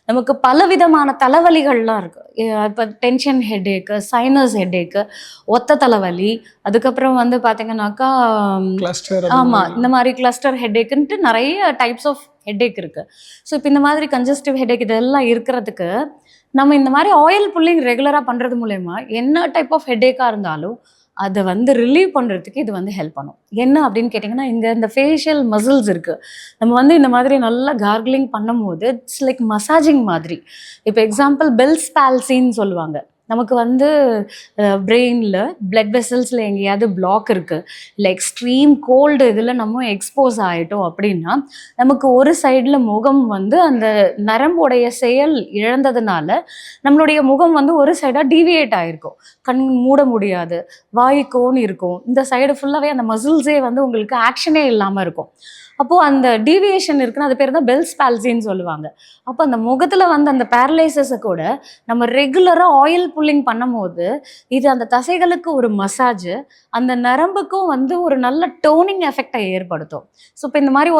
நமக்கு பலவிதமான தலைவலிகள்லாம் இருக்கு. இப்போ டென்ஷன் ஹெட்டேக்கு, சைனஸ் ஹெட்டேக்கு, ஒத்த தலைவலி, அதுக்கப்புறம் வந்து பார்த்தீங்கன்னாக்கா கிளஸ்டர் ஆமா இந்த மாதிரி கிளஸ்டர் ஹெட்டேக்குன்ட்டு நிறைய டைப்ஸ் ஆஃப் ஹெட்டேக் இருக்கு. ஸோ இப்போ இந்த மாதிரி கன்ஜஸ்டிவ் ஹெட்டேக் இதெல்லாம் இருக்கிறதுக்கு நம்ம இந்த மாதிரி ஆயில் புல்லிங் ரெகுலராக பண்ணுறது மூலயமா என்ன டைப் ஆஃப் ஹெட்டேக்காக இருந்தாலும் அதை வந்து ரிலீவ் பண்ணுறதுக்கு இது வந்து ஹெல்ப் பண்ணும். என்ன அப்படின்னு கேட்டிங்கன்னா, இங்கே இந்த ஃபேஷியல் மசில்ஸ் இருக்குது. நம்ம வந்து இந்த மாதிரி நல்லா கார்கிளிங் பண்ணும்போது இட்ஸ் லைக் மசாஜிங் மாதிரி. இப்போ எக்ஸாம்பிள் பெல்ஸ் பால்சின்னு சொல்லுவாங்க. நமக்கு வந்து பிரெயினில் பிளட் வெசல்ஸில் எங்கேயாவது பிளாக் இருக்குது, இல்லை எக்ஸ்ட்ரீம் கோல்டு இதில் நம்ம எக்ஸ்போஸ் ஆகிட்டோம் அப்படின்னா, நமக்கு ஒரு சைடில் முகம் வந்து அந்த நரம்புடைய செயல் இழந்ததுனால நம்மளுடைய முகம் வந்து ஒரு சைடாக டீவியேட் ஆகிருக்கும். கண் மூட முடியாது, வாய் கோன் இருக்கும், இந்த சைடு ஃபுல்லாகவே அந்த மசில்ஸே வந்து உங்களுக்கு ஆக்ஷனே இல்லாமல் இருக்கும். அப்போது அந்த டீவியேஷன் இருக்குன்னா அது பேர் தான் பெல்ஸ் பால்சின்னு சொல்லுவாங்க. அப்போ அந்த முகத்தில் வந்து அந்த பேரலைசஸை கூட நம்ம ரெகுலராக ஆயில் புல்லிங் பண்ணும்போது இது அந்த தசைகளுக்கு ஒரு மசாஜ், அந்த நரம்புக்கும் வந்து ஒரு நல்ல டோனிங் எஃபெக்டை ஏற்படுத்தும். ஸோ இப்போ இந்த மாதிரி